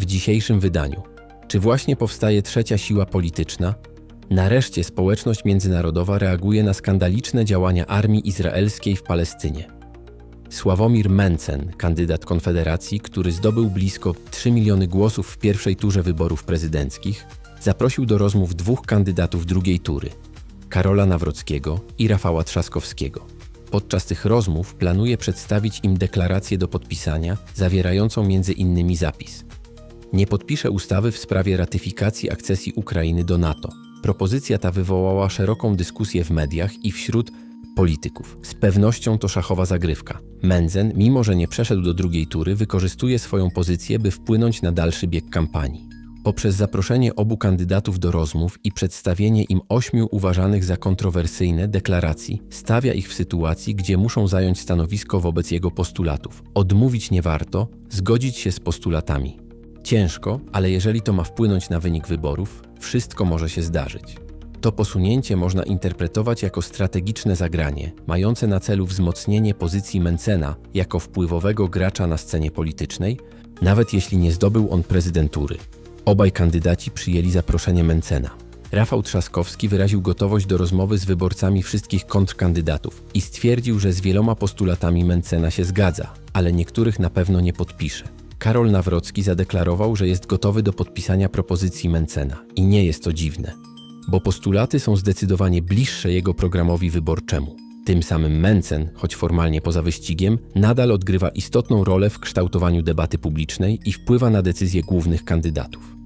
w dzisiejszym wydaniu. Czy właśnie powstaje trzecia siła polityczna? Nareszcie społeczność międzynarodowa reaguje na skandaliczne działania armii izraelskiej w Palestynie. Sławomir Mencen, kandydat Konfederacji, który zdobył blisko 3 miliony głosów w pierwszej turze wyborów prezydenckich, zaprosił do rozmów dwóch kandydatów drugiej tury, Karola Nawrockiego i Rafała Trzaskowskiego. Podczas tych rozmów planuje przedstawić im deklarację do podpisania, zawierającą m.in. zapis: nie podpiszę ustawy w sprawie ratyfikacji akcesji Ukrainy do NATO. Propozycja ta wywołała szeroką dyskusję w mediach i wśród polityków. Z pewnością to szachowa zagrywka. Mencen, mimo że nie przeszedł do drugiej tury, wykorzystuje swoją pozycję, by wpłynąć na dalszy bieg kampanii. Poprzez zaproszenie obu kandydatów do rozmów i przedstawienie im 8 uważanych za kontrowersyjne deklaracji, stawia ich w sytuacji, gdzie muszą zająć stanowisko wobec jego postulatów. Odmówić nie warto, zgodzić się z postulatami ciężko, ale jeżeli to ma wpłynąć na wynik wyborów, wszystko może się zdarzyć. To posunięcie można interpretować jako strategiczne zagranie, mające na celu wzmocnienie pozycji Mencena jako wpływowego gracza na scenie politycznej, nawet jeśli nie zdobył on prezydentury. Obaj kandydaci przyjęli zaproszenie Mencena. Rafał Trzaskowski wyraził gotowość do rozmowy z wyborcami wszystkich kontrkandydatów i stwierdził, że z wieloma postulatami Mencena się zgadza, ale niektórych na pewno nie podpisze. Karol Nawrocki zadeklarował, że jest gotowy do podpisania propozycji Mencena. I nie jest to dziwne, bo postulaty są zdecydowanie bliższe jego programowi wyborczemu. Tym samym Mencen, choć formalnie poza wyścigiem, nadal odgrywa istotną rolę w kształtowaniu debaty publicznej i wpływa na decyzje głównych kandydatów.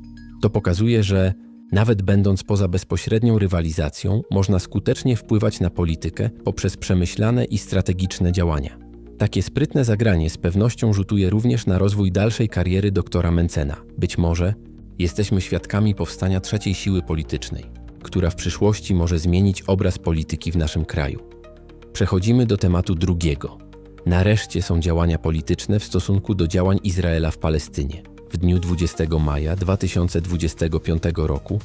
To pokazuje, że nawet będąc poza bezpośrednią rywalizacją, można skutecznie wpływać na politykę poprzez przemyślane i strategiczne działania. Takie sprytne zagranie z pewnością rzutuje również na rozwój dalszej kariery doktora Mencena. Być może jesteśmy świadkami powstania trzeciej siły politycznej, która w przyszłości może zmienić obraz polityki w naszym kraju. Przechodzimy do tematu drugiego. Nareszcie są działania polityczne w stosunku do działań Izraela w Palestynie. W dniu 20 maja 2025 roku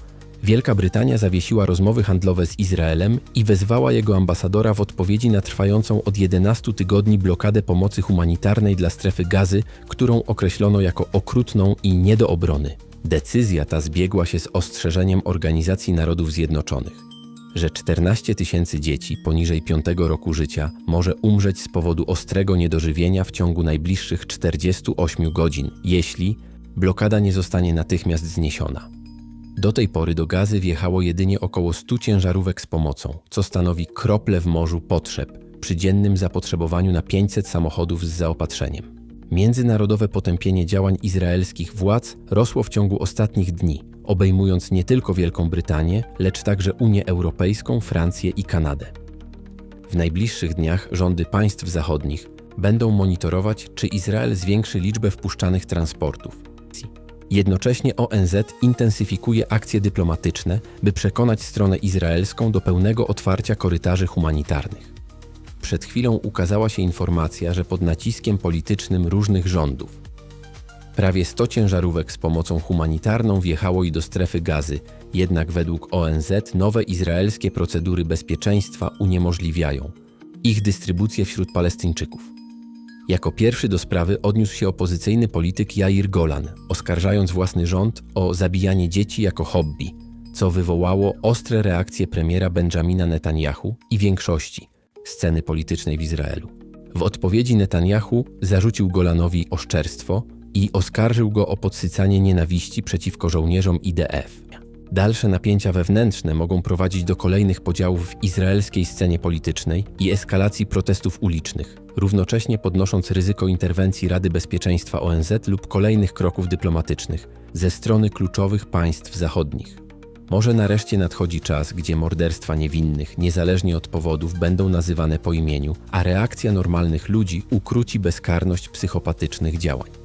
Wielka Brytania zawiesiła rozmowy handlowe z Izraelem i wezwała jego ambasadora w odpowiedzi na trwającą od 11 tygodni blokadę pomocy humanitarnej dla strefy Gazy, którą określono jako okrutną i nie do obrony. Decyzja ta zbiegła się z ostrzeżeniem Organizacji Narodów Zjednoczonych, że 14 000 dzieci poniżej 5 roku życia może umrzeć z powodu ostrego niedożywienia w ciągu najbliższych 48 godzin, jeśli blokada nie zostanie natychmiast zniesiona. Do tej pory do Gazy wjechało jedynie około 100 ciężarówek z pomocą, co stanowi kroplę w morzu potrzeb przy dziennym zapotrzebowaniu na 500 samochodów z zaopatrzeniem. Międzynarodowe potępienie działań izraelskich władz rosło w ciągu ostatnich dni, obejmując nie tylko Wielką Brytanię, lecz także Unię Europejską, Francję i Kanadę. W najbliższych dniach rządy państw zachodnich będą monitorować, czy Izrael zwiększy liczbę wpuszczanych transportów. Jednocześnie ONZ intensyfikuje akcje dyplomatyczne, by przekonać stronę izraelską do pełnego otwarcia korytarzy humanitarnych. Przed chwilą ukazała się informacja, że pod naciskiem politycznym różnych rządów prawie 100 ciężarówek z pomocą humanitarną wjechało i do strefy Gazy, jednak według ONZ nowe izraelskie procedury bezpieczeństwa uniemożliwiają ich dystrybucję wśród Palestyńczyków. Jako pierwszy do sprawy odniósł się opozycyjny polityk Jair Golan, oskarżając własny rząd o zabijanie dzieci jako hobby, co wywołało ostre reakcje premiera Benjamina Netanyahu i większości sceny politycznej w Izraelu. W odpowiedzi Netanyahu zarzucił Golanowi oszczerstwo i oskarżył go o podsycanie nienawiści przeciwko żołnierzom IDF. Dalsze napięcia wewnętrzne mogą prowadzić do kolejnych podziałów w izraelskiej scenie politycznej i eskalacji protestów ulicznych, równocześnie podnosząc ryzyko interwencji Rady Bezpieczeństwa ONZ lub kolejnych kroków dyplomatycznych ze strony kluczowych państw zachodnich. Może nareszcie nadchodzi czas, gdzie morderstwa niewinnych, niezależnie od powodów, będą nazywane po imieniu, a reakcja normalnych ludzi ukróci bezkarność psychopatycznych działań.